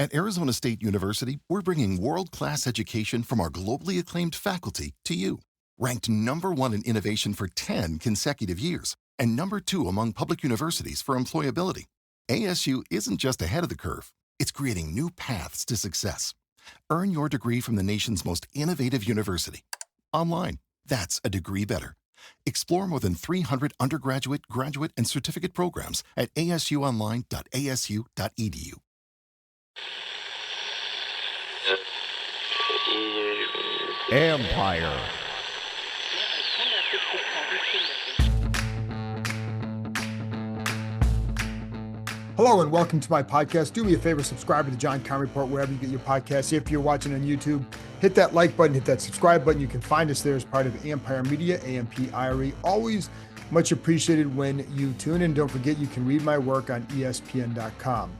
At Arizona State University, we're bringing world-class education from our globally acclaimed faculty to you. Ranked #1 in innovation for 10 consecutive years and #2 among public universities for employability, ASU isn't just ahead of the curve, it's creating new paths to success. Earn your degree from the nation's most innovative university. Online, that's a degree better. Explore more than 300 undergraduate, graduate, and certificate programs at asuonline.asu.edu. Empire. Hello and welcome to my podcast. Do me a favor, subscribe to the John Conn Report wherever you get your podcasts. If you're watching on YouTube, hit that like button, hit that subscribe button. You can find us there as part of Empire Media, AMPIRE. Always much appreciated when you tune in. Don't forget you can read my work on ESPN.com.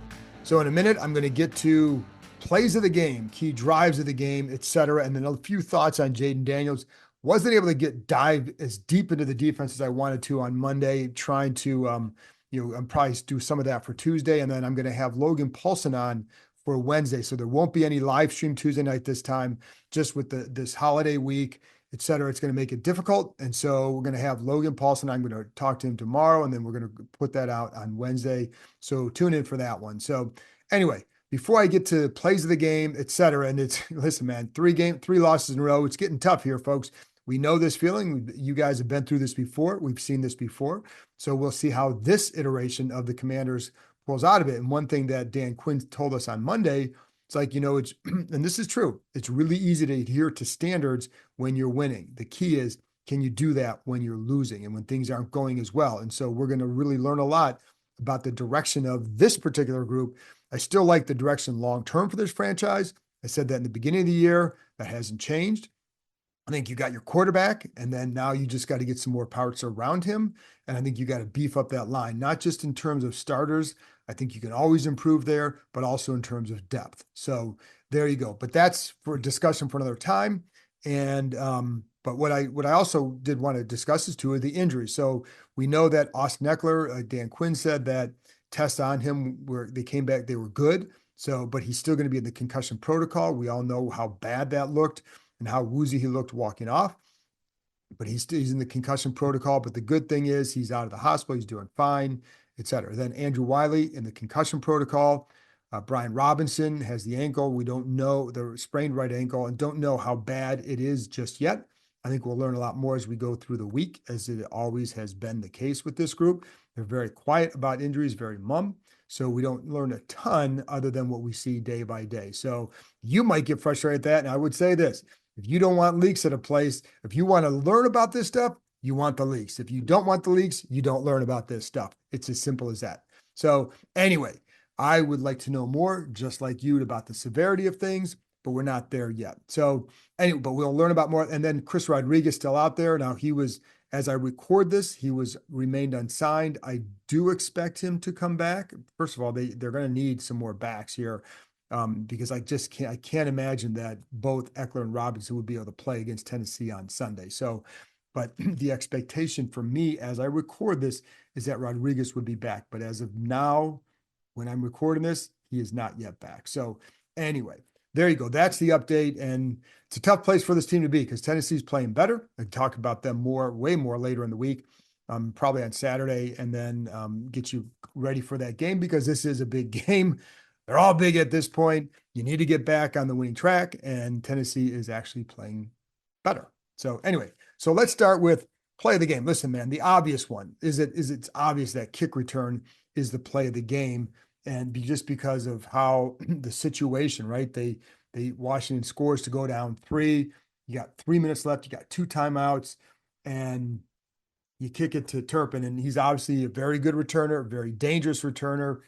So in a minute, I'm going to get to plays of the game, key drives of the game, etc., and then a few thoughts on Jaden Daniels. Wasn't able to dive as deep into the defense as I wanted to on Monday, trying to I'm probably do some of that for Tuesday, and then I'm going to have Logan Paulson on for Wednesday. So there won't be any live stream Tuesday night this time, just with this holiday week, et cetera. It's going to make it difficult. And so we're going to have Logan Paulson. I'm going to talk to him tomorrow, and then we're going to put that out on Wednesday. So tune in for that one. So anyway, before I get to plays of the game, et cetera, and listen, man, 3 losses in a row. It's getting tough here, folks. We know this feeling. You guys have been through this before. We've seen this before. So we'll see how this iteration of the Commanders pulls out of it. And one thing that Dan Quinn told us on Monday, it's like, it's, and this is true, it's really easy to adhere to standards when you're winning. The key is, can you do that when you're losing and when things aren't going as well? And so we're going to really learn a lot about the direction of this particular group. I still like the direction long-term for this franchise. I said that in the beginning of the year. That hasn't changed. I think you got your quarterback, and then now you just got to get some more parts around him. And I think you got to beef up that line, not just in terms of starters. I think you can always improve there, but also in terms of depth. So there you go. But that's for discussion for another time. And but what I also did want to discuss is two of the injuries. So we know that Austin Eckler, Dan Quinn said that tests on him where they came back, they were good. So, but he's still going to be in the concussion protocol. We all know how bad that looked and how woozy he looked walking off. But he's in the concussion protocol. But the good thing is he's out of the hospital. He's doing fine, et cetera. Then Andrew Wiley in the concussion protocol. Brian Robinson has the ankle. We don't know the sprained right ankle and don't know how bad it is just yet. I think we'll learn a lot more as we go through the week, as it always has been the case with this group. They're very quiet about injuries, very mum. So we don't learn a ton other than what we see day by day. So you might get frustrated at that. And I would say this, if you don't want leaks at a place, if you want to learn about this stuff, you want the leaks. If you don't want the leaks, you don't learn about this stuff. It's as simple as that. So anyway, I would like to know more, just like you, about the severity of things, but we're not there yet. So anyway, but we'll learn about more. And then Chris Rodriguez still out there. Now he was, as I record this, he remained unsigned. I do expect him to come back. First of all, they're going to need some more backs here. Because I can't imagine that both Eckler and Robinson would be able to play against Tennessee on Sunday. So, but the expectation for me as I record this is that Rodriguez would be back. But as of now, when I'm recording this, he is not yet back. So anyway, there you go. That's the update. And it's a tough place for this team to be because Tennessee's playing better. I can talk about them way more later in the week, probably on Saturday, and then get you ready for that game because this is a big game. They're all big at this point. You need to get back on the winning track, and Tennessee is actually playing better. So anyway, so let's start with play of the game. Listen, man, the obvious one is it's obvious that kick return is the play of the game, and just because of how the situation, right? They Washington scores to go down 3. You got 3 minutes left. You got 2 timeouts, and you kick it to Turpin, and he's obviously a very good returner, very dangerous returner.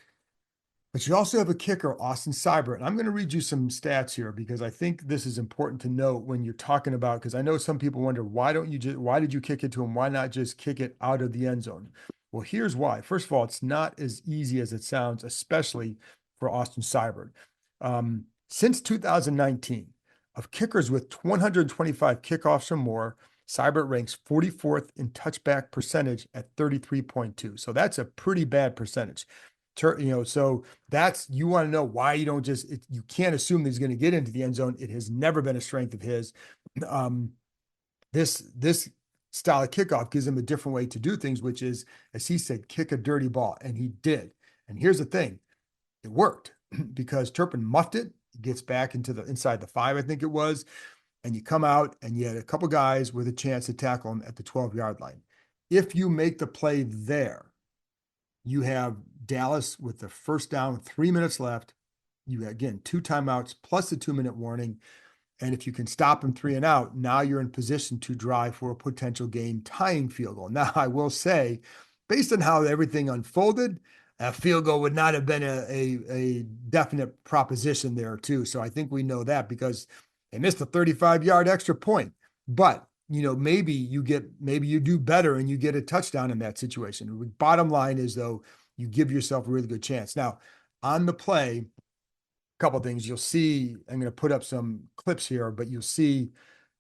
But you also have a kicker, Austin Seibert. And I'm going to read you some stats here because I think this is important to note when you're talking about, because I know some people wonder, why did you kick it to him? Why not just kick it out of the end zone? Well, here's why. First of all, it's not as easy as it sounds, especially for Austin Seibert. Since 2019, of kickers with 125 kickoffs or more, Seibert ranks 44th in touchback percentage at 33.2. So that's a pretty bad percentage. So that's, you want to know why you don't just, you can't assume that he's going to get into the end zone. It has never been a strength of his. Um, this style of kickoff gives him a different way to do things, which is, as he said, kick a dirty ball. And he did. And here's the thing, it worked because Turpin muffed it, gets back into the inside the 5, I think it was, and you come out and you had a couple guys with a chance to tackle him at the 12-yard line. If you make the play there, you have Dallas with the first down, 3 minutes left. You again 2 timeouts plus the 2-minute warning. And if you can stop them 3 and out, now you're in position to drive for a potential game tying field goal. Now, I will say, based on how everything unfolded, a field goal would not have been a definite proposition there, too. So I think we know that because they missed a 35-yard extra point. But maybe you do better and you get a touchdown in that situation. Bottom line is, though, you give yourself a really good chance. Now, on the play, couple things you'll see. I'm going to put up some clips here, but you'll see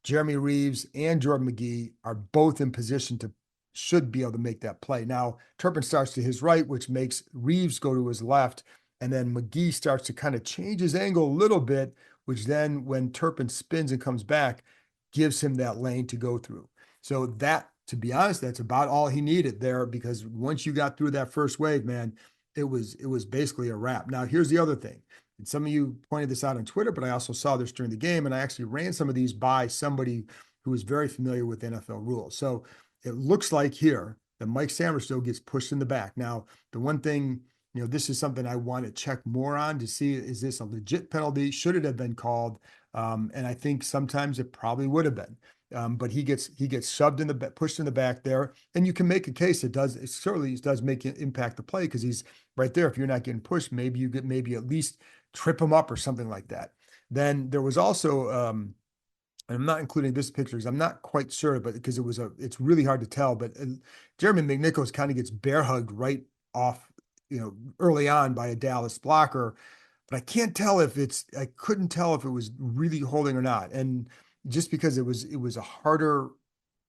Jeremy Reeves and Jordan McGee are both in position to should be able to make that play. Now, Turpin starts to his right, which makes Reeves go to his left. And then McGee starts to kind of change his angle a little bit, which then when Turpin spins and comes back, gives him that lane to go through. So that, to be honest, that's about all he needed there, because once you got through that first wave, man, it was basically a wrap. Now, here's the other thing. And some of you pointed this out on Twitter, but I also saw this during the game, and I actually ran some of these by somebody who is very familiar with NFL rules. So it looks like here that Mike Samerstill gets pushed in the back. Now, the one thing, this is something I want to check more on to see, is this a legit penalty? Should it have been called? And I think sometimes it probably would have been. But he gets shoved in the pushed in the back there, and you can make a case. It certainly does make it impact the play because he's right there. If you're not getting pushed, maybe you get at least trip him up or something like that. Then there was also, and I'm not including this picture because I'm not quite sure, but because it's really hard to tell. But Jeremy McNichols kind of gets bear hugged right off, early on by a Dallas blocker. But I couldn't tell if it was really holding or not. And just because it was a harder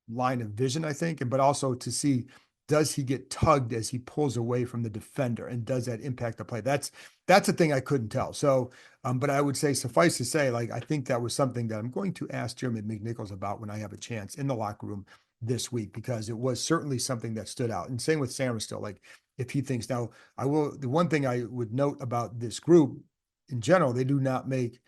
line of vision, I think, but also to see, does he get tugged as he pulls away from the defender, and does that impact the play? That's the thing I couldn't tell. So, but I would say, suffice to say, like, I think that was something that I'm going to ask Jeremy McNichols about when I have a chance in the locker room this week, because it was certainly something that stood out. And same with Samerstill, like, if he thinks, now, the one thing I would note about this group in general, they do not make,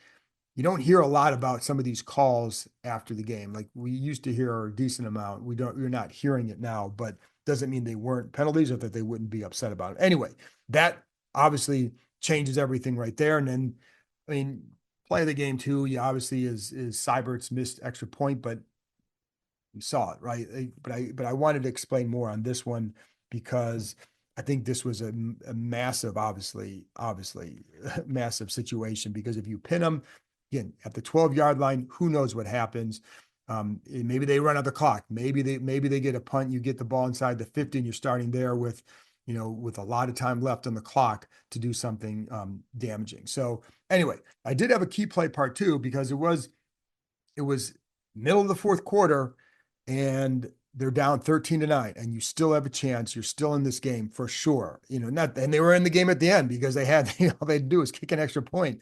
you don't hear a lot about some of these calls after the game. Like we used to hear a decent amount. We're not hearing it now, but doesn't mean they weren't penalties or that they wouldn't be upset about it. Anyway, that obviously changes everything right there. And then, I mean, play of the game too, you obviously is Seibert's missed extra point, but we saw it, right? But I wanted to explain more on this one because I think this was a massive, obviously massive situation, because if you pin them, again, at the 12-yard line, who knows what happens? Maybe they run out the clock. Maybe they get a punt. You get the ball inside the 50, and you're starting there with a lot of time left on the clock to do something damaging. So anyway, I did have a key play part two, because it was middle of the fourth quarter, and they're down 13-9, and you still have a chance. You're still in this game for sure. And they were in the game at the end because they had, all they had to do was kick an extra point.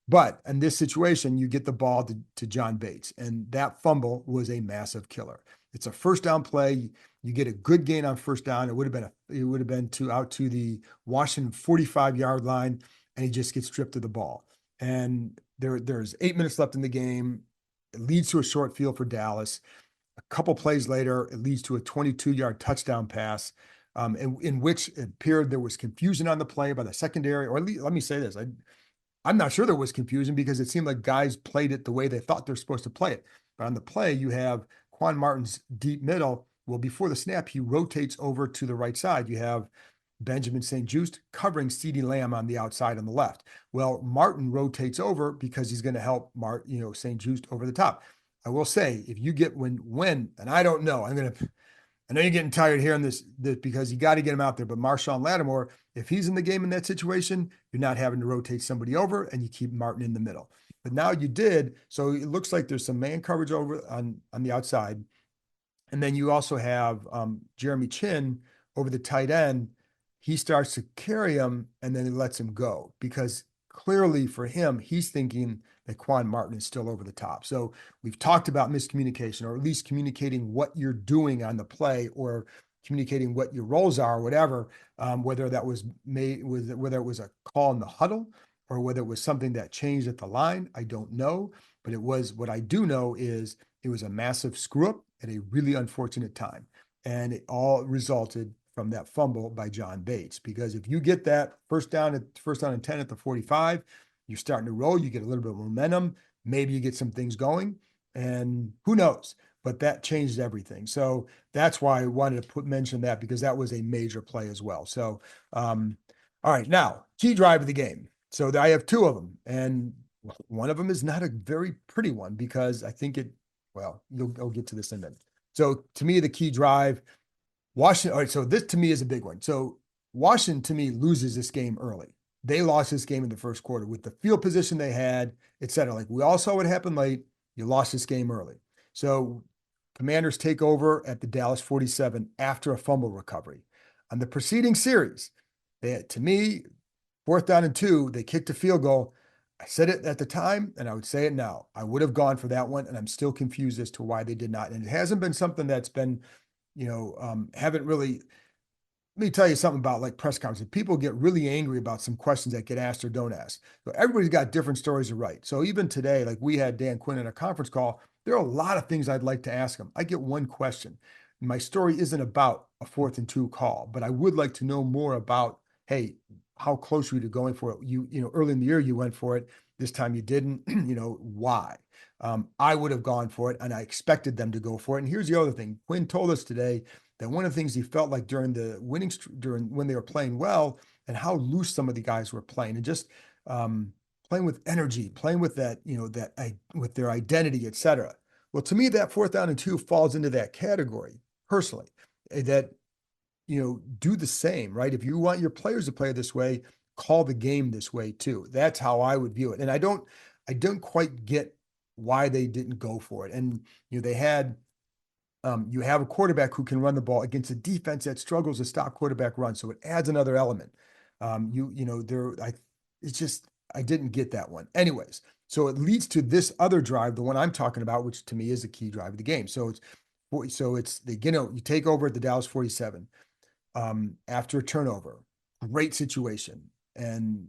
But in this situation, you get the ball to John Bates, and that fumble was a massive killer. It's a first down play. You get a good gain on first down. It would have been out to the Washington 45-yard line, and he just gets stripped of the ball. And there's 8 minutes left in the game. It leads to a short field for Dallas. A couple plays later, it leads to a 22-yard touchdown pass, in which it appeared there was confusion on the play by the secondary. Or at least, let me say this, I'm not sure there was confusion, because it seemed like guys played it the way they thought they're supposed to play it. But on the play, you have Quan Martin's deep middle. Well, before the snap, he rotates over to the right side. You have Benjamin St-Juste covering CeeDee Lamb on the outside on the left. Well, Martin rotates over because he's going to help St-Juste over the top. I will say, if you get when, and I don't know, I know you're getting tired hearing this because you got to get him out there, but Marshawn Lattimore, if he's in the game in that situation, you're not having to rotate somebody over, and you keep Martin in the middle. But now you did, so it looks like there's some man coverage over on the outside. And then you also have Jeremy Chin over the tight end. he starts to carry him and then he lets him go because clearly for him, he's thinking that Quan Martin is still over the top. So we've talked about miscommunication, or at least communicating what you're doing on the play, or communicating what your roles are, or whatever. Whether that was made, whether it was a call in the huddle, or whether it was something that changed at the line, I don't know. But it was, what I do know is it was a massive screw up at a really unfortunate time, and it all resulted from that fumble by John Bates. Because if you get that first down and 10 at the 45, you're starting to roll, you get a little bit of momentum, maybe you get some things going, and who knows? But that changed everything. So that's why I wanted to mention that, because that was a major play as well. So, all right, now key drive of the game. So I have two of them, and one of them is not a very pretty one because I think well, I'll get to this in a minute. So to me, the key drive, Washington. All right, so this to me is a big one. So Washington to me loses this game early. They lost this game in the first quarter with the field position they had, et cetera. Like we all saw what happened late. You lost this game early. So Commanders take over at the Dallas 47 after a fumble recovery. On the preceding series, to me, 4th down and 2, they kicked a field goal. I said it at the time, and I would say it now. I would have gone for that one, and I'm still confused as to why they did not. And it hasn't been something that's been, haven't really. Let me tell you something about like press conferences. People get really angry about some questions that get asked or don't ask. So everybody's got different stories to write. So even today, like we had Dan Quinn in a conference call, there are a lot of things I'd like to ask him. I get one question. My story isn't about a 4th and 2 call, but I would like to know more about, hey, how close were you to going for it? Early in the year you went for it. This time you didn't. Why? I would have gone for it, and I expected them to go for it. And here's the other thing. Quinn told us today that one of the things he felt like during when they were playing well, and how loose some of the guys were playing, and just playing with energy, playing with that, with their identity, et cetera. Well, to me, that 4th down and 2 falls into that category personally. That do the same, right? If you want your players to play this way, call the game this way too. That's how I would view it. And I don't quite get why they didn't go for it. And they had you have a quarterback who can run the ball against a defense that struggles to stop quarterback runs. So it adds another element. It's just, I didn't get that one. Anyways, so it leads to this other drive, the one I'm talking about, which to me is the key drive of the game. So you take over at the Dallas 47 after a turnover, great situation, and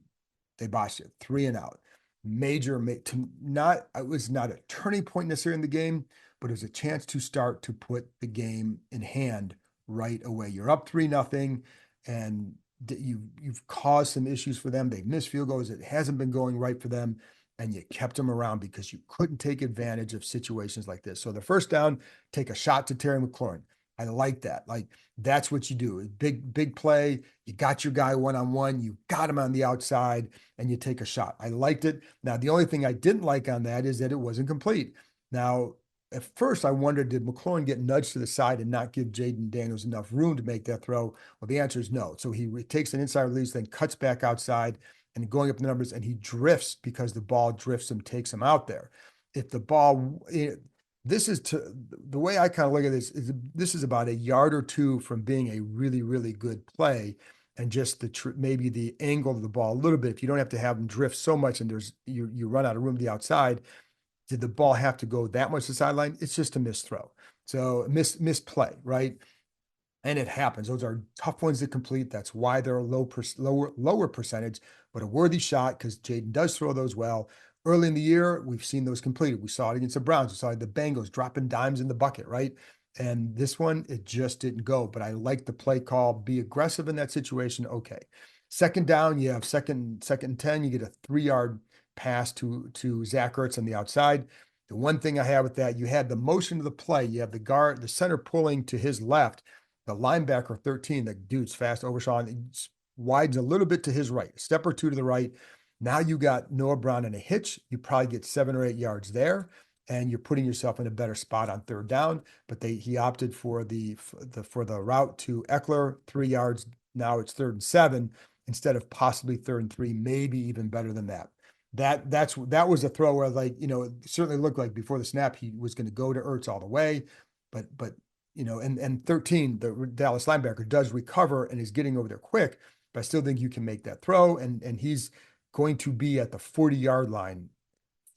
they botched it, 3 and out. It was not a turning point necessarily in the game, but it was a chance to start to put the game in hand right away. You're up 3-0, and you've caused some issues for them. They've missed field goals. It hasn't been going right for them, and you kept them around because you couldn't take advantage of situations like this. So the first down, take a shot to Terry McLaurin. I like that. Like that's what you do. Big play. You got your guy one-on-one. You got him on the outside, and you take a shot. I liked it. Now, the only thing I didn't like on that is that it wasn't complete. Now, at first, I wondered, did McLaurin get nudged to the side and not give Jaden Daniels enough room to make that throw? Well, the answer is no. So he takes an inside release, then cuts back outside, and going up the numbers, and he drifts because the ball drifts him, takes him out there. If the ball, this is the way I kind of look at this is about a yard or two from being a really, really good play, and just maybe the angle of the ball a little bit. If you don't have to have them drift so much and you run out of room to the outside, did the ball have to go that much to the sideline? It's just a missed throw. So misplay, right? And it happens. Those are tough ones to complete. That's why they're a lower percentage, but a worthy shot because Jaden does throw those well. Early in the year, we've seen those completed. We saw it against the Browns. We saw it the Bengals dropping dimes in the bucket, right? And this one, it just didn't go. But I like the play call. Be aggressive in that situation. Okay. Second down, you have second and 10. You get a 3-yard pass to Zach Ertz on the outside. The one thing I have with that, you had the motion of the play. You have the center pulling to his left. The linebacker 13, the dude's fast, Overshawn, widens a little bit to his right, a step or two to the right. Now you got Noah Brown in a hitch. You probably get 7 or 8 yards there, and you're putting yourself in a better spot on 3rd down. But he opted for the route to Eckler, 3 yards. Now it's 3rd and 7 instead of possibly 3rd and 3, maybe even better than that. That was a throw where, like, it certainly looked like before the snap he was going to go to Ertz all the way, but and 13, the Dallas linebacker does recover and is getting over there quick, but I still think you can make that throw. And he's going to be at the 40-yard line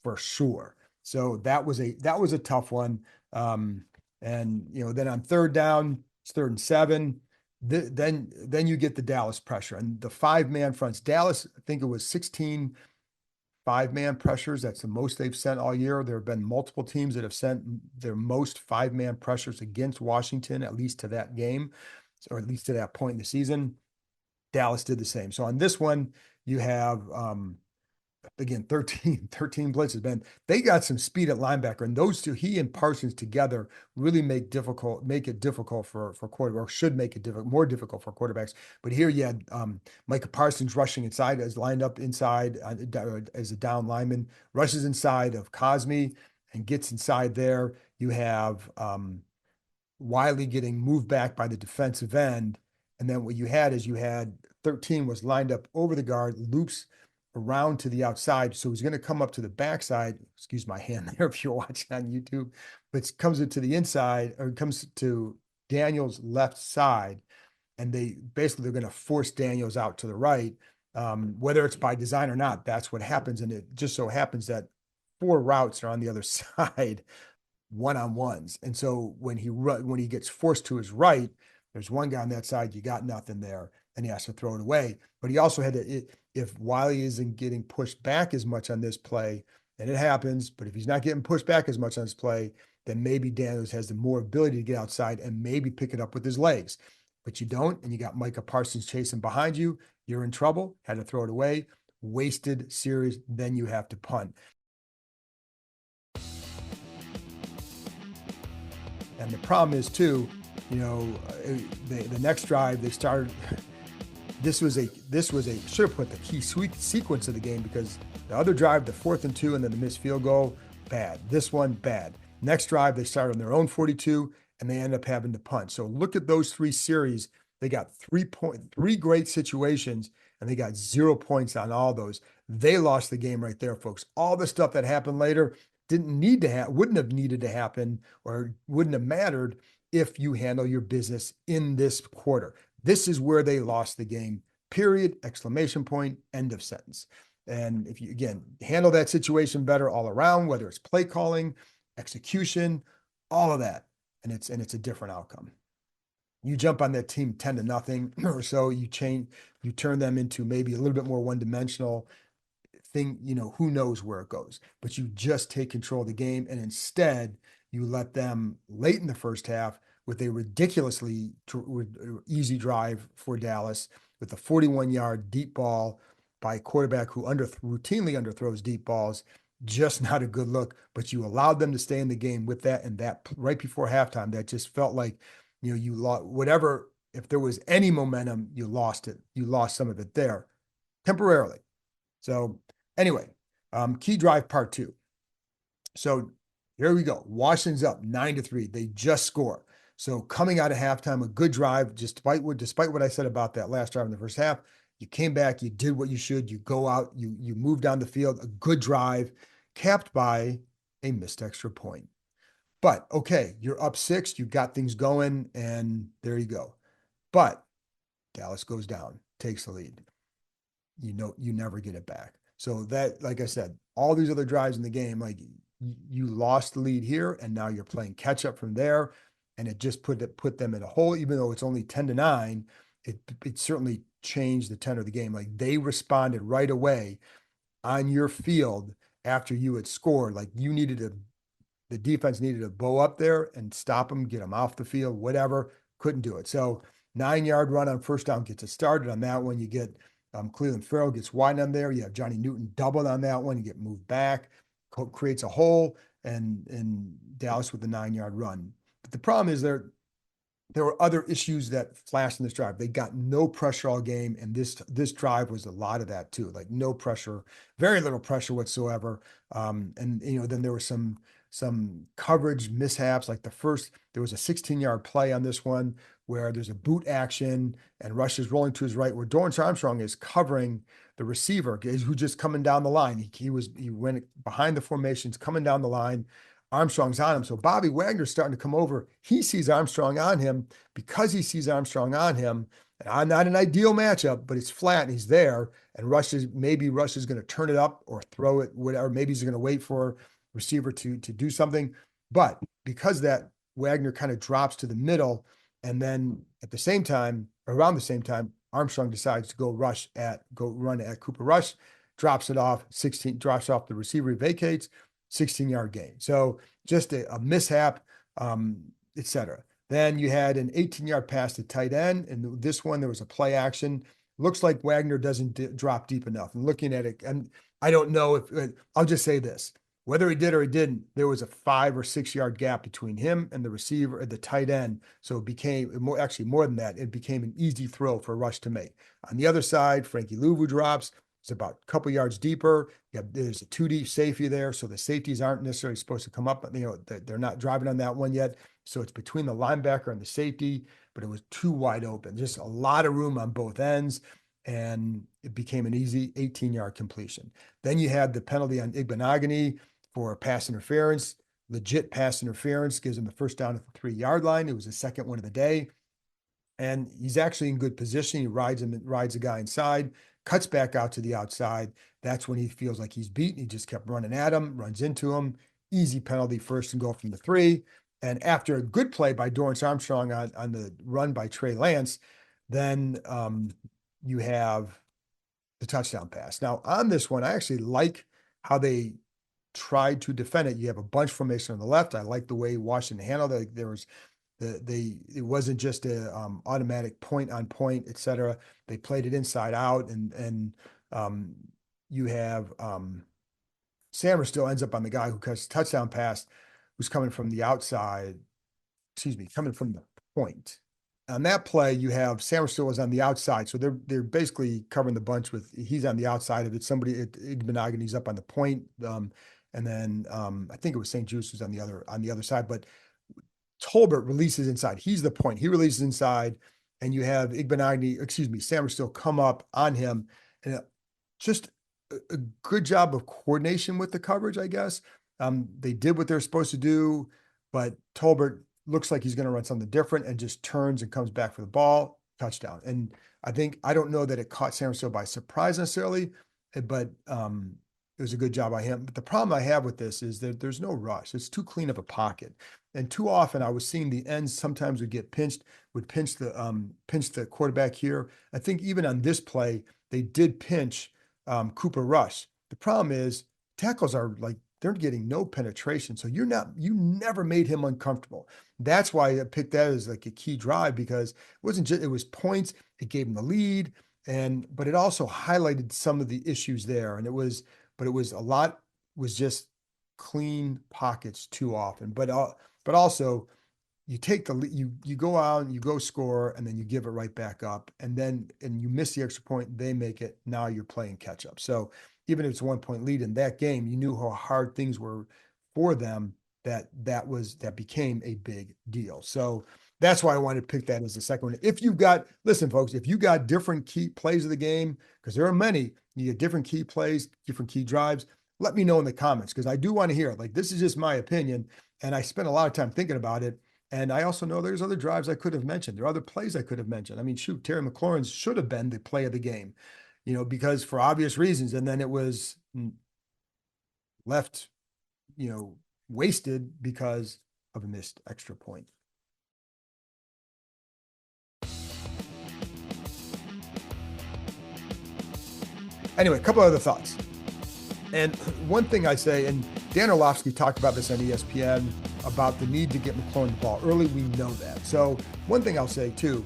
for sure. So that was a tough one. And then on third down, it's 3rd and 7. Then you get the Dallas pressure and the 5-man fronts. Dallas, I think it was 16 5-man pressures. That's the most they've sent all year. There have been multiple teams that have sent their most 5-man pressures against Washington, at least to that game, or at least to that point in the season. Dallas did the same. So on this one, you have again 13 blitzes. Man, they got some speed at linebacker, and those two, he and Parsons together, really make it difficult for quarterbacks, or should make it more difficult for quarterbacks. But here you had Micah Parsons rushing inside, as lined up inside as a down lineman, rushes inside of Cosme and gets inside there. You have Wiley getting moved back by the defensive end. And then what you had 13 was lined up over the guard, loops around to the outside. So he's going to come up to the backside. Excuse my hand there if you're watching on YouTube, but it comes into the inside, or it comes to Daniels' left side. And they're going to force Daniels out to the right. Whether it's by design or not, that's what happens. And it just so happens that 4 routes are on the other side, one-on-ones. And so when he gets forced to his right, there's one guy on that side, you got nothing there, and he has to throw it away. But he also had to, if Wiley isn't getting pushed back as much on this play, and it happens, but if he's not getting pushed back as much on this play, then maybe Daniels has the more ability to get outside and maybe pick it up with his legs. But you don't, and you got Micah Parsons chasing behind you, you're in trouble, had to throw it away, wasted series, then you have to punt. And the problem is too, the next drive they started. This was a should have put the key sequence of the game, because the other drive, the 4th and 2, and then the missed field goal, bad. This one, bad. Next drive, they started on their own 42, and they end up having to punt. So look at those 3 series. They got 3 great situations, and they got 0 points on all those. They lost the game right there, folks. All the stuff that happened later wouldn't have needed to happen, or wouldn't have mattered if you handle your business in this quarter. This is where they lost the game, period, exclamation point, end of sentence. And if you, again, handle that situation better all around, whether it's play calling, execution, all of that, and it's a different outcome. You jump on that team 10-0 or so, you turn them into maybe a little bit more one-dimensional thing, who knows where it goes, but you just take control of the game. And instead you let them late in the first half with a ridiculously easy drive for Dallas with a 41-yard deep ball by a quarterback who routinely underthrows deep balls. Just not a good look, but you allowed them to stay in the game with that. And that right before halftime, that just felt like, you lost whatever, if there was any momentum, you lost it. You lost some of it there temporarily. So anyway, key drive part 2. So here we go. Washington's up 9-3. They just score. So coming out of halftime, a good drive, despite what I said about that last drive in the first half. You came back, you did what you should, you go out, you move down the field, a good drive, capped by a missed extra point. But okay, you're up 6, you got things going, and there you go. But Dallas goes down, takes the lead. You never get it back. So that, like I said, all these other drives in the game, like you lost the lead here, and now you're playing catch up from there, and it just put them in a hole. Even though it's only 10-9, it certainly changed the tenor of the game. Like they responded right away on your field after you had scored. Like the defense needed to bow up there and stop them, get them off the field, whatever. Couldn't do it. So 9-yard run on first down gets it started on that one. You get Cleveland Farrell gets wide on there. You have Johnny Newton doubled on that one. You get moved back, creates a hole, and Dallas with the 9-yard run. But the problem is there were other issues that flashed in this drive. They got no pressure all game, and this drive was a lot of that too. Like no pressure, very little pressure whatsoever. And then there were some coverage mishaps. Like there was a 16-yard play on this one where there's a boot action and Rush is rolling to his right, where Dorrance Armstrong is covering the receiver who's just coming down the line. He went behind the formations, coming down the line. Armstrong's on him. So Bobby Wagner's starting to come over. He sees Armstrong on him. Because he sees Armstrong on him, and not an ideal matchup, but it's flat and he's there. And Rush is going to turn it up or throw it, whatever. Maybe he's going to wait for receiver to do something. But because that Wagner kind of drops to the middle, and then at the same time, around the same time, Armstrong decides to go run at Cooper Rush, drops it off 16, drops off the receiver, he vacates, 16-yard gain. So just a mishap, etc. Then you had an 18-yard pass to tight end, and this one there was a play action. Looks like Wagner doesn't drop deep enough. And looking at it, and I don't know if I'll just say this: whether he did or he didn't, there was a 5 or 6 yard gap between him and the receiver at the tight end. So it became more than that. It became an easy throw for Rush to make. On the other side, Frankie Louvu drops. It's about a couple yards deeper. There's a 2 deep safety there. So the safeties aren't necessarily supposed to come up. They're not driving on that one yet. So it's between the linebacker and the safety, but it was too wide open. Just a lot of room on both ends. And it became an easy 18-yard completion. Then you had the penalty on Igbenogany for pass interference. Legit pass interference, gives him the first down at the 3-yard line. It was the second one of the day. And he's actually in good position. He rides the guy inside, cuts back out to the outside. That's when he feels like he's beaten. He just kept running at him, runs into him. Easy penalty, first and goal from the 3. And after a good play by Dorrance Armstrong on the run by Trey Lance, then you have the touchdown pass. Now, on this one, I actually like how they tried to defend it. You have a bunch formation on the left. I like the way Washington handled it. There was it wasn't just a automatic point on point, et cetera. They played it inside out, and you have Sammer still ends up on the guy who cuts touchdown pass, who's coming from the outside. Coming from the point. On that play, you have Sammer still was on the outside, so they're basically covering the bunch with he's on the outside of it. Igbenogany's up on the point, and then I think it was St. Juice who's on the other side, but Tolbert releases inside. He's the point. He releases inside, and you have Sammer still come up on him, and just a good job of coordination with the coverage, I guess. They did what they're supposed to do, but Tolbert looks like he's going to run something different and just turns and comes back for the ball, touchdown. And I don't know that it caught San Francisco by surprise necessarily, but it was a good job by him. But the problem I have with this is that there's no rush. It's too clean of a pocket. And too often I was seeing the ends sometimes would pinch the quarterback here. I think even on this play, they did pinch Cooper Rush. The problem is tackles are like, they're getting no penetration. So you never made him uncomfortable. That's why I picked that as like a key drive, because it was points. It gave him the lead, but it also highlighted some of the issues there. And it was just clean pockets too often. But also you take the lead, you go out and you go score, and then you give it right back up, and you miss the extra point, they make it. Now you're playing catch up. So even if it's a 1-point lead in that game, you knew how hard things were for them. That became a big deal. So that's why I wanted to pick that as the second one. Listen, folks, if you got different key plays of the game, because there are many, you get different key plays, different key drives, let me know in the comments, because I do want to hear it. Like, this is just my opinion, and I spent a lot of time thinking about it. And I also know there's other drives I could have mentioned. There are other plays I could have mentioned. I mean, shoot, Terry McLaurin's should have been the play of the game, because for obvious reasons. And then it was left, wasted because of a missed extra point. Anyway, a couple other thoughts. And one thing I say, and Dan Orlovsky talked about this on ESPN, about the need to get McLaurin the ball early. We know that. So one thing I'll say too,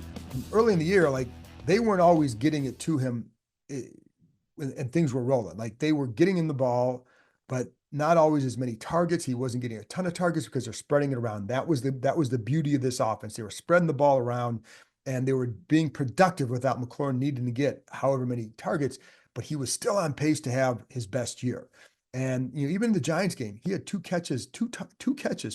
early in the year, like, they weren't always getting it to him and things were rolling. Like, they were getting him the ball, but not always as many targets. He wasn't getting a ton of targets because they're spreading it around. That was the beauty of this offense. They were spreading the ball around, and they were being productive without McLaurin needing to get however many targets, but he was still on pace to have his best year. And even in the Giants game, he had two catches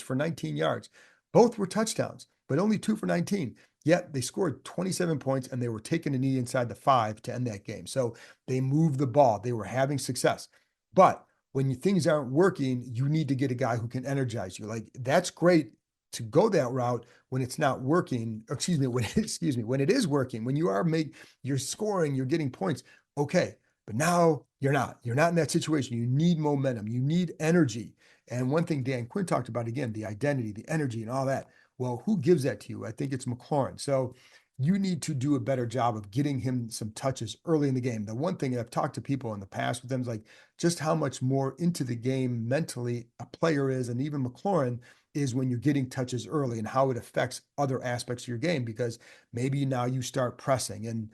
for 19 yards. Both were touchdowns, but only 2 for 19. Yet they scored 27 points, and they were taking a knee inside the 5 to end that game. So they moved the ball. They were having success. But when things aren't working, you need to get a guy who can energize you. Like that's great to go that route when it's not working. Excuse me, when excuse me, when it is working, when you're scoring, you're getting points. Okay, but now you're not. You're not in that situation. You need momentum. You need energy. And one thing Dan Quinn talked about again, the identity, the energy, and all that. Well, who gives that to you? I think it's McLaurin. So you need to do a better job of getting him some touches early in the game. The one thing that I've talked to people in the past with them is like just how much more into the game mentally a player is, and even McLaurin is when you're getting touches early and how it affects other aspects of your game because maybe now you start pressing. And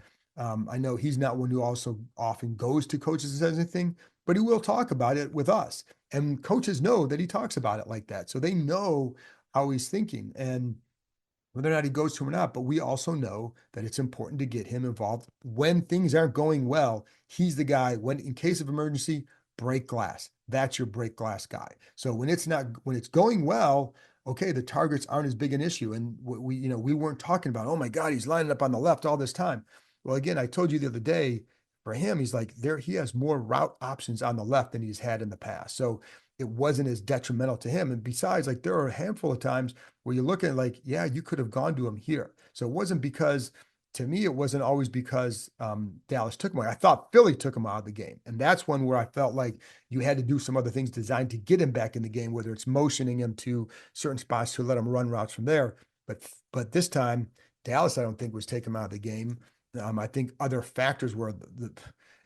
I know he's not one who also often goes to coaches and says anything, but he will talk about it with us. And coaches know that he talks about it like that. So they know how he's thinking. And whether or not he goes to him or not, but we also know that it's important to get him involved when things aren't going well. He's the guy when, in case of emergency, break glass. That's your break glass guy. So when it's going well, okay, the targets aren't as big an issue. And we weren't talking about, oh my God, he's lining up on the left all this time. Well, again, I told you the other day, for him, he's like he has more route options on the left than he's had in the past. So it wasn't as detrimental to him. And besides, like there are a handful of times where you look at like, yeah, you could have gone to him here. So it wasn't because, to me, it wasn't always because Dallas took him away. I thought Philly took him out of the game. And that's one where I felt like you had to do some other things designed to get him back in the game, whether it's motioning him to certain spots to let him run routes from there. But this time, Dallas, I don't think was taking him out of the game. I think other factors were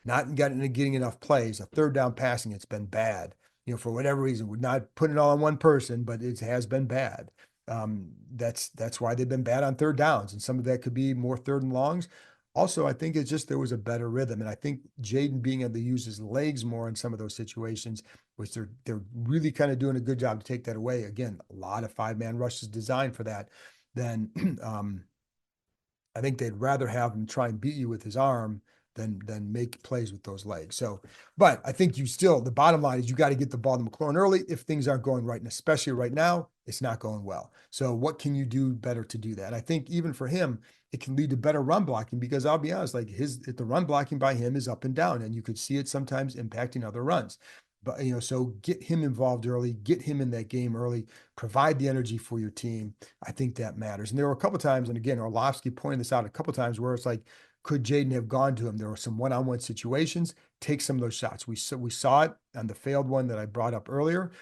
not getting enough plays, a third down passing, it's been bad. For whatever reason, we're not putting it all on one person, but it has been bad. That's why they've been bad on third downs, and some of that could be more third and longs. Also, I think it's just there was a better rhythm, and I think Jaden being able to use his legs more in some of those situations, which they're really kind of doing a good job to take that away. Again, a lot of 5-man rushes designed for that. Then I think they'd rather have him try and beat you with his arm than make plays with those legs. So, but I think the bottom line is you got to get the ball to McLaurin early if things aren't going right. And especially right now, it's not going well. So what can you do better to do that? And I think even for him, it can lead to better run blocking because I'll be honest, like the run blocking by him is up and down, and you could see it sometimes impacting other runs. But so get him involved early, get him in that game early, provide the energy for your team. I think that matters. And there were a couple times, and again, Orlovsky pointed this out a couple times where it's like, could Jaden have gone to him? There were some one-on-one situations. Take some of those shots. We saw it on the failed one that I brought up earlier.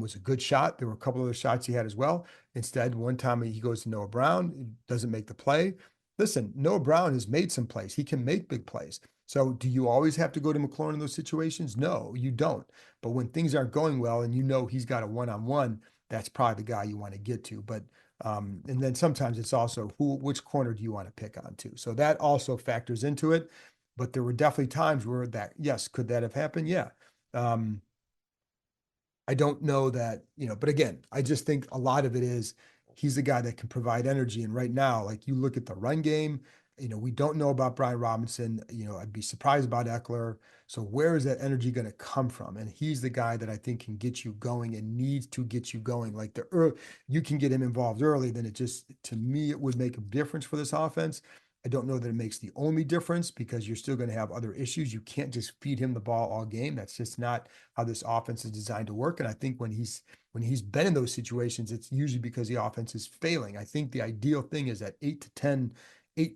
Was a good shot. There were a couple other shots he had as well. Instead, one time he goes to Noah Brown, doesn't make the play. Listen, Noah Brown has made some plays. He can make big plays. So do you always have to go to McLaurin in those situations? No, you don't. But when things aren't going well and he's got a one-on-one, that's probably the guy you want to get to. But and then sometimes it's also which corner do you want to pick on too? So that also factors into it. But there were definitely times where yes, could that have happened? Yeah. I don't know that, but again, I just think a lot of it is he's the guy that can provide energy. And right now, like you look at the run game, we don't know about Brian Robinson. I'd be surprised about Eckler. So where is that energy going to come from? And he's the guy that I think can get you going and needs to get you going. Like you can get him involved early, then to me, it would make a difference for this offense. I don't know that it makes the only difference because you're still going to have other issues. You can't just feed him the ball all game. That's just not how this offense is designed to work. And I think when he's been in those situations, it's usually because the offense is failing. I think the ideal thing is that 8,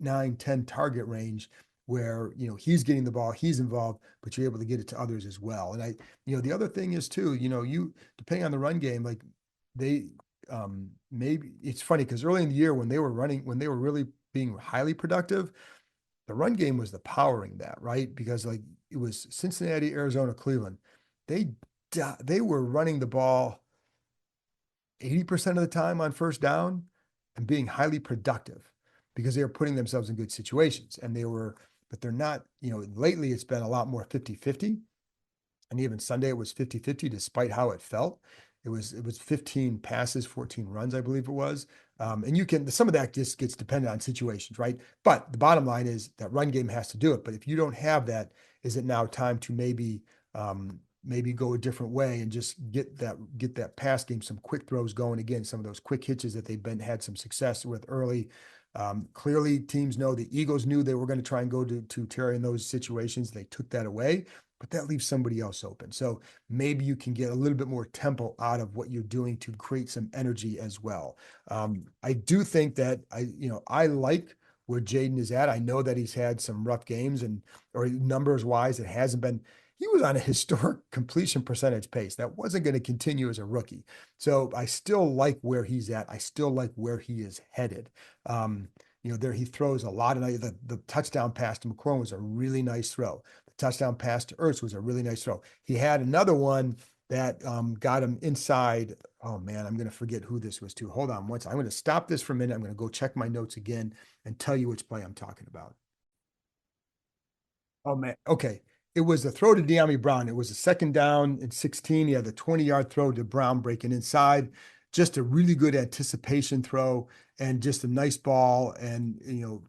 9, 10 target range where, he's getting the ball, he's involved, but you're able to get it to others as well. And the other thing is too, you depending on the run game, like they, maybe it's funny because early in the year when they were really being highly productive, the run game was the powering that, right? Because like it was Cincinnati, Arizona, Cleveland. They were running the ball 80% of the time on first down and being highly productive because they were putting themselves in good situations. And but they're not, lately it's been a lot more 50-50. And even Sunday it was 50-50 despite how it felt. It was 15 passes, 14 runs, I believe it was. And some of that just gets dependent on situations, right? But the bottom line is that run game has to do it. But if you don't have that, is it now time to maybe go a different way and just get that pass game, some quick throws going again, some of those quick hitches that they've had some success with early. Clearly teams know the Eagles knew they were going to try and go to Terry in those situations. They took that away. but that leaves somebody else open. So maybe you can get a little bit more tempo out of what you're doing to create some energy as well. I do think that I like where Jaden is at. I know that he's had some rough games or numbers wise, it hasn't been. He was on a historic completion percentage pace. That wasn't going to continue as a rookie. So I still like where he's at. I still like where he is headed. There he throws a lot of the touchdown pass to McLaurin was a really nice throw. The touchdown pass to Ertz was a really nice throw. He had another one that got him inside. Oh man, I'm going to forget who this was to. Hold on I'm going to stop this for a minute. I'm going to go check my notes again and tell you which play I'm talking about. Oh man. Okay. It was a throw to De'Ami Brown. It was a second down and 16. He had the 20-yard throw to Brown breaking inside. Just a really good anticipation throw and just a nice ball and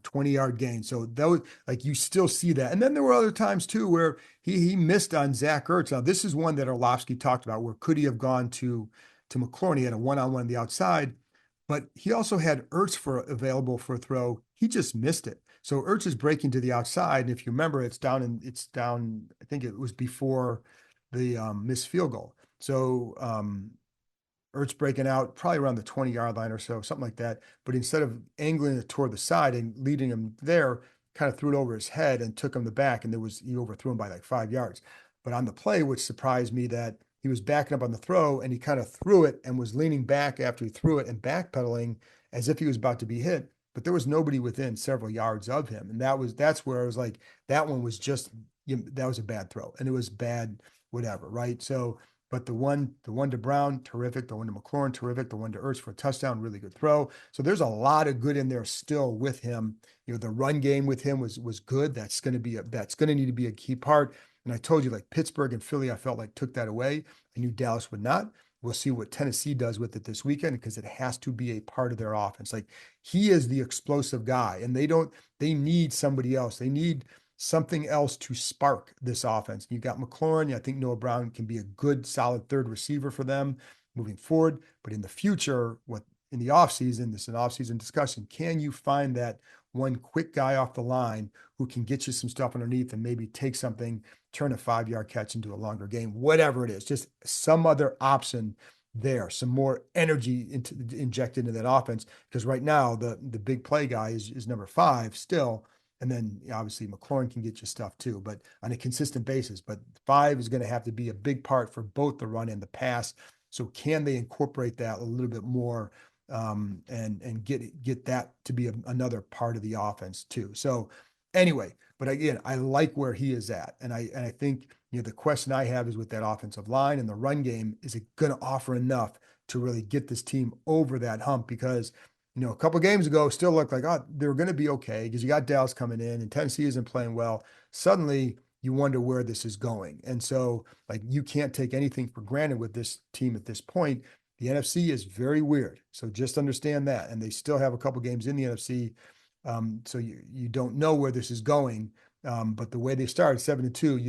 20-yard gain. So those like you still see that. And then there were other times too where he missed on Zach Ertz. Now this is one that Orlovsky talked about where could he have gone to McLaurin? He had a one-on-one on the outside, but he also had Ertz available for a throw. He just missed it. So Ertz is breaking to the outside, and if you remember, it's down. I think it was before the missed field goal. So Ertz breaking out probably around the 20-yard line or so, something like that. But instead of angling it toward the side and leading him there, kind of threw it over his head and took him the back, and he overthrew him by like 5 yards. But on the play, which surprised me, that he was backing up on the throw and he kind of threw it and was leaning back after he threw it and backpedaling as if he was about to be hit. But there was nobody within several yards of him, and that's where I was like, that one was just that was a bad throw, and it was bad, whatever, right? So. But the one to Brown, terrific. The one to McLaurin, terrific. The one to Ertz for a touchdown, really good throw. So there's a lot of good in there still with him. The run game with him was good. That's going to need to be a key part. And I told you, like Pittsburgh and Philly, I felt like took that away. I knew Dallas would not. We'll see what Tennessee does with it this weekend because it has to be a part of their offense. Like he is the explosive guy, and they need somebody else. They need something else to spark this offense. You've got McLaurin. I think Noah Brown can be a good, solid third receiver for them moving forward. But in the future, in the offseason, this is an offseason discussion, can you find that one quick guy off the line who can get you some stuff underneath and maybe take something, turn a 5-yard catch into a longer game, whatever it is, just some other option there, some more energy injected into that offense. Because right now, the big play guy is number 5 still. And then obviously McLaurin can get you stuff too, but on a consistent basis. But 5 is going to have to be a big part for both the run and the pass. So can they incorporate that a little bit more and get that to be another part of the offense too? So anyway, but again, I like where he is at, and I think the question I have is with that offensive line and the run game, is it going to offer enough to really get this team over that hump? Because a couple of games ago, still looked like, they're going to be okay because you got Dallas coming in and Tennessee isn't playing well. Suddenly, you wonder where this is going. And so, like, you can't take anything for granted with this team at this point. The NFC is very weird. So just understand that. And they still have a couple games in the NFC. So you don't know where this is going. But the way they started 7-2,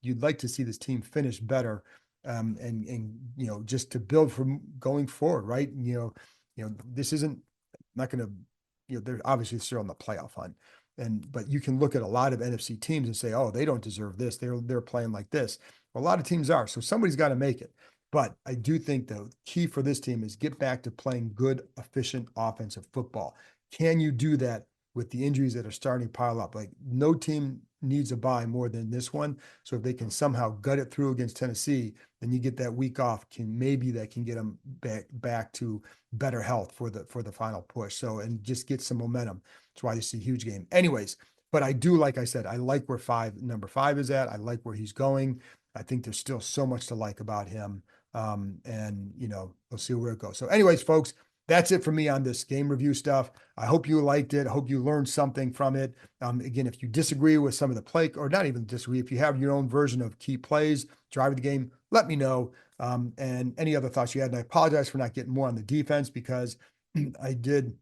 you'd like to see this team finish better. And just to build from going forward, right? This isn't not going to, they're obviously still on the playoff hunt. But you can look at a lot of NFC teams and say, oh, they don't deserve this. They're playing like this. Well, a lot of teams are. So somebody's got to make it. But I do think the key for this team is get back to playing good, efficient offensive football. Can you do that with the injuries that are starting to pile up? Like no team needs a bye more than this one. So if they can somehow gut it through against Tennessee, then you get that week off. Maybe that can get them back to better health for the final push. So and just get some momentum. That's why this is a huge game. Anyways, but I do, like I said, I like where number 5 is at. I like where he's going. I think there's still so much to like about him. And we'll see where it goes. So anyways, folks, that's it for me on this game review stuff. I hope you liked it. I hope you learned something from it. Again, if you disagree with some of the play, or not even disagree, if you have your own version of key plays, driving the game, let me know. And any other thoughts you had. And I apologize for not getting more on the defense because I did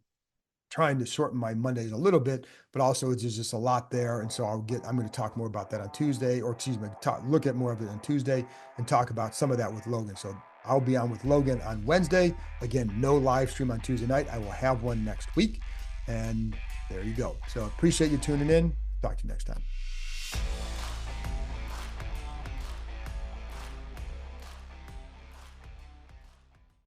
trying to shorten my Mondays a little bit, but also there's just a lot there. And so I'm going to talk more about that on Tuesday, or excuse me, look at more of it on Tuesday and talk about some of that with Logan. So I'll be on with Logan on Wednesday. Again, no live stream on Tuesday night. I will have one next week. And there you go. So appreciate you tuning in. Talk to you next time.